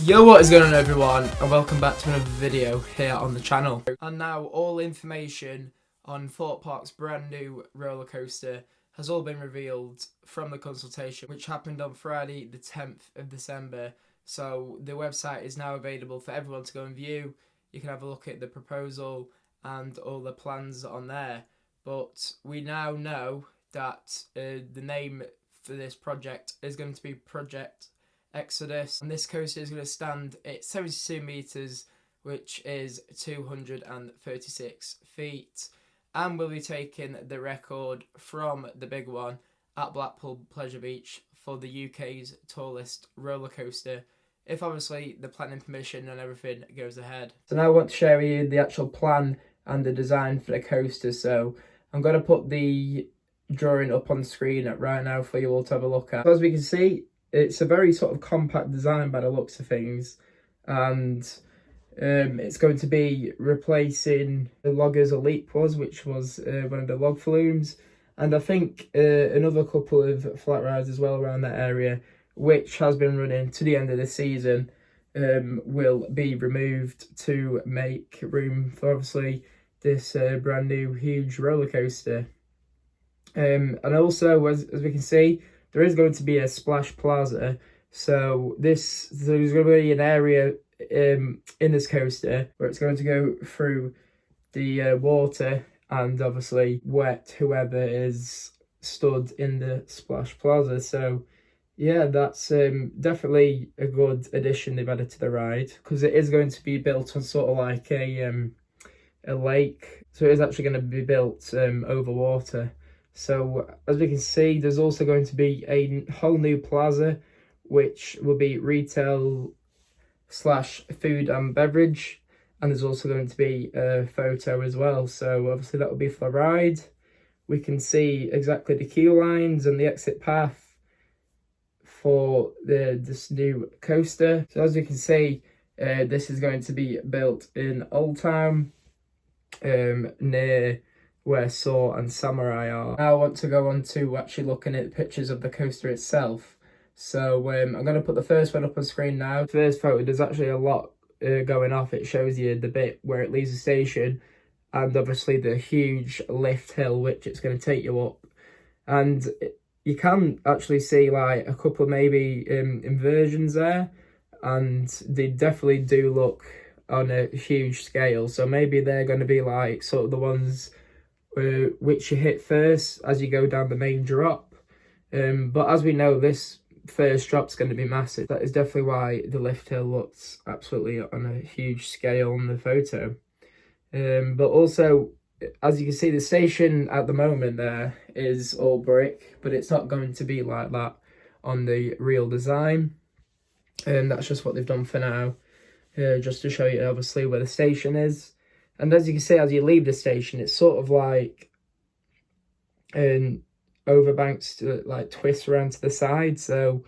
Yo, what is going on everyone, and welcome back to another video here on the channel. And now all information on Thorpe Park's brand new roller coaster has all been revealed from the consultation, which happened on Friday the 10th of December. So the website is now available for everyone to go and view. You can have a look at the proposal and all the plans on there. But we now know that the name for this project is going to be Project Exodus, and this coaster is going to stand at 72 metres, which is 236 feet, and will be taking the record from the big one at Blackpool Pleasure Beach for the UK's tallest roller coaster, if obviously the planning permission and everything goes ahead. So now I want to share with you the actual plan and the design for the coaster. So I'm going to put the drawing up on the screen right now for you all to have a look at. So as we can see, it's a very sort of compact design by the looks of things, and it's going to be replacing the Loggers Elite was, which was one of the log flumes, and I think another couple of flat rides as well around that area, which has been running to the end of the season, will be removed to make room for obviously this brand new huge roller coaster. And also, as we can see, there is going to be a splash plaza, so there's going to be an area in this coaster where it's going to go through the water and obviously wet whoever is stood in the splash plaza. So yeah, that's definitely a good addition they've added to the ride, because it is going to be built on sort of like a lake, so it is actually going to be built over water. So as we can see, there's also going to be a whole new plaza, which will be retail / food and beverage, and there's also going to be a photo as well. So obviously that will be for the ride. We can see exactly the queue lines and the exit path for this new coaster. So as you can see, this is going to be built in Old Town, near where Saw and Samurai are. Now I want to go on to actually looking at pictures of the coaster itself. So I'm going to put the first one up on screen now. The first photo, there's actually a lot going off. It shows you the bit where it leaves the station, and obviously the huge lift hill which it's going to take you up. And you can actually see like a couple maybe inversions there, and they definitely do look on a huge scale. So maybe they're going to be like sort of the ones which you hit first as you go down the main drop. But as we know, this first drop's going to be massive. That is definitely why the lift hill looks absolutely on a huge scale on the photo. But also, as you can see, the station at the moment there is all brick, but it's not going to be like that on the real design. And that's just what they've done for now, just to show you obviously where the station is. And as you can see, as you leave the station, it's sort of like overbanks to like twist around to the side. So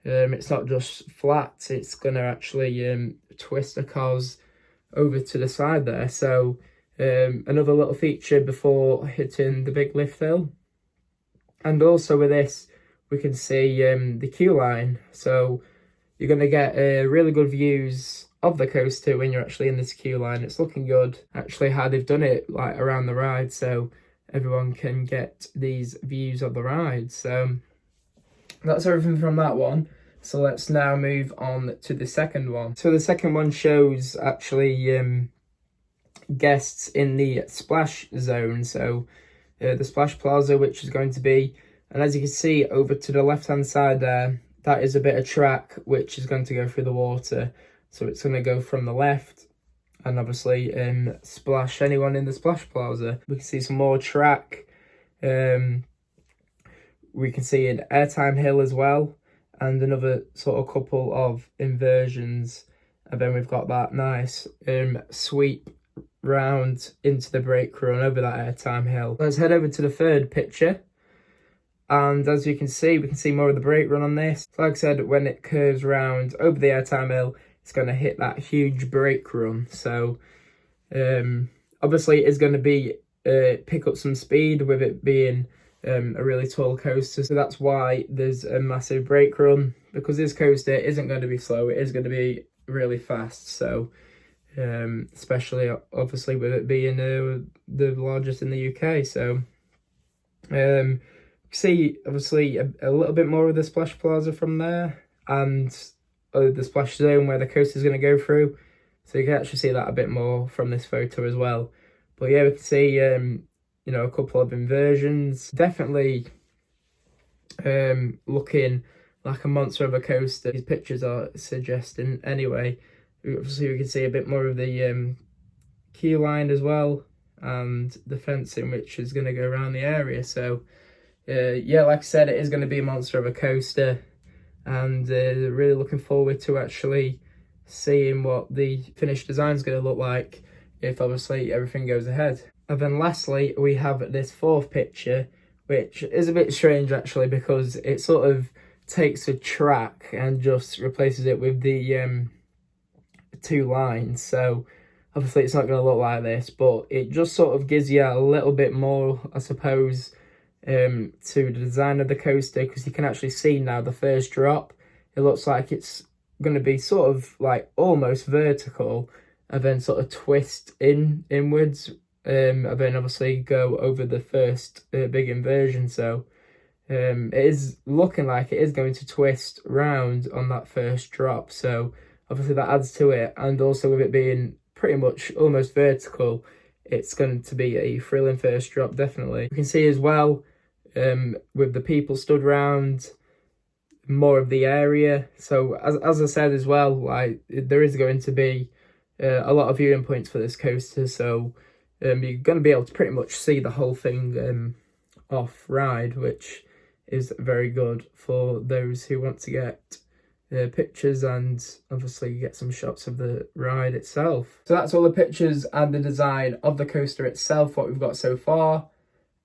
it's not just flat, it's going to actually twist the cars over to the side there. So another little feature before hitting the big lift hill. And also with this, we can see the queue line. So you're going to get really good views of the coaster when you're actually in this queue line. It's looking good actually how they've done it like around the ride, so everyone can get these views of the ride. So that's everything from that one. So let's now move on to the second one. So the second one shows actually guests in the splash zone. So the splash plaza, which is going to be, and as you can see over to the left hand side there, that is a bit of track which is going to go through the water. So it's going to go from the left and obviously splash anyone in the splash plaza. We can see some more track. We can see an airtime hill as well, and another sort of couple of inversions. And then we've got that nice sweep round into the brake run over that airtime hill. Let's head over to the third picture. And as you can see, we can see more of the brake run on this. So like I said, when it curves round over the airtime hill, it's going to hit that huge brake run. So obviously it's going to be pick up some speed with it being a really tall coaster. So that's why there's a massive brake run, because this coaster isn't going to be slow. It is going to be really fast. So especially obviously with it being the largest in the UK. So see obviously a little bit more of the splash plaza from there, and the splash zone where the coaster is going to go through. So you can actually see that a bit more from this photo as well. But yeah, we can see you know, a couple of inversions. Definitely looking like a monster of a coaster. These pictures are suggesting anyway. Obviously we can see a bit more of the queue line as well, and the fencing which is going to go around the area. So yeah, like I said, it is going to be a monster of a coaster, and really looking forward to actually seeing what the finished design is going to look like if obviously everything goes ahead. And then lastly, we have this fourth picture, which is a bit strange actually, because it sort of takes a track and just replaces it with the two lines. So obviously it's not going to look like this, but it just sort of gives you a little bit more, I suppose, to the design of the coaster, because you can actually see now the first drop. It looks like it's going to be sort of like almost vertical, and then sort of twist inwards, and then obviously go over the first big inversion. So it is looking like it is going to twist round on that first drop. So obviously that adds to it, and also with it being pretty much almost vertical, it's going to be a thrilling first drop, definitely. You can see as well, with the people stood round, more of the area. So as I said as well, like there is going to be a lot of viewing points for this coaster. So you're going to be able to pretty much see the whole thing off ride, which is very good for those who want to get pictures and obviously get some shots of the ride itself. So that's all the pictures and the design of the coaster itself, what we've got so far.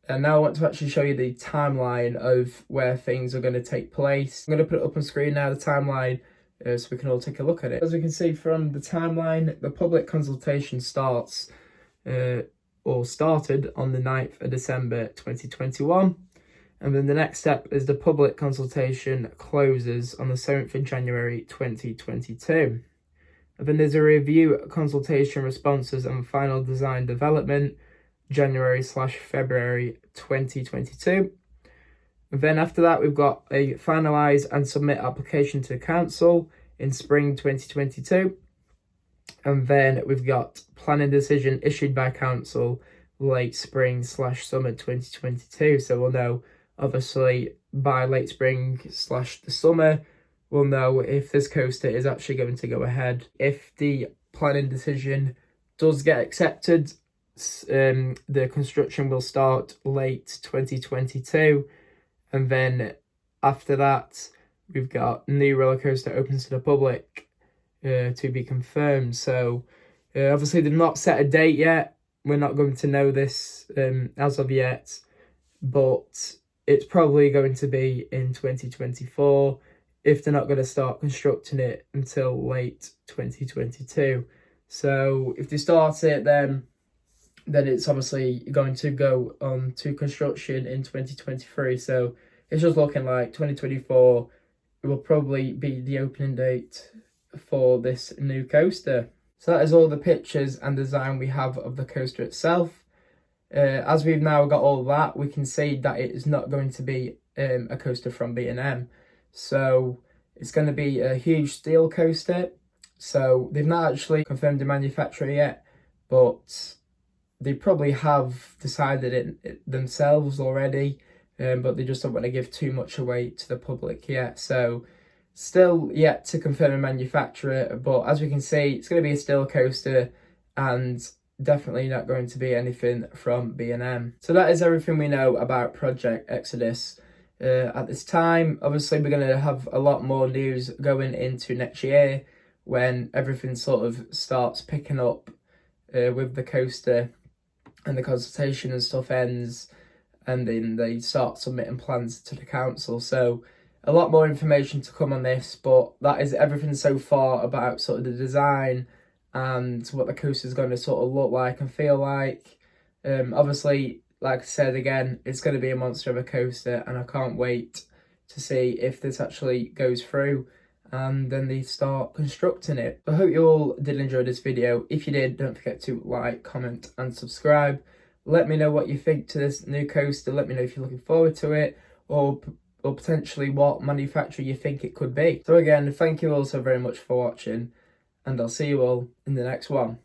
And now I want to actually show you the timeline of where things are going to take place. I'm going to put it up on screen now, the timeline, so we can all take a look at it. As we can see from the timeline, the public consultation starts, or started on the 9th of December 2021. And then the next step is the public consultation closes on the 7th of January 2022. And then there's a review, consultation responses and final design development, January/February 2022. And then after that, we've got a finalise and submit application to council in spring 2022. And then we've got planning decision issued by council late spring/summer 2022. So we'll know, obviously, by late spring/the summer, we'll know if this coaster is actually going to go ahead. If the planning decision does get accepted, the construction will start late 2022, and then after that we've got new roller coaster opens to the public to be confirmed. So obviously they've not set a date yet. We're not going to know this as of yet, but it's probably going to be in 2024 if they're not going to start constructing it until late 2022. So if they start it, then it's obviously going to go on to construction in 2023. So it's just looking like 2024 will probably be the opening date for this new coaster. So that is all the pictures and design we have of the coaster itself. As we've now got all that, we can see that it is not going to be a coaster from B&M. So it's going to be a huge steel coaster. So they've not actually confirmed the manufacturer yet, but they probably have decided it themselves already, but they just don't want to give too much away to the public yet. So still yet to confirm a manufacturer, but as we can see, it's going to be a steel coaster and definitely not going to be anything from B&M. So that is everything we know about Project Exodus at this time. Obviously, we're going to have a lot more news going into next year when everything sort of starts picking up with the coaster and the consultation and stuff ends, and then they start submitting plans to the council. So a lot more information to come on this, but that is everything so far about sort of the design and what the coaster is going to sort of look like and feel like. Obviously, like I said again, it's going to be a monster of a coaster, and I can't wait to see if this actually goes through and then they start constructing it. I hope you all did enjoy this video. If you did, don't forget to like, comment and subscribe. Let me know what you think to this new coaster. Let me know if you're looking forward to it, or potentially what manufacturer you think it could be. So again, thank you all so very much for watching, and I'll see you all in the next one.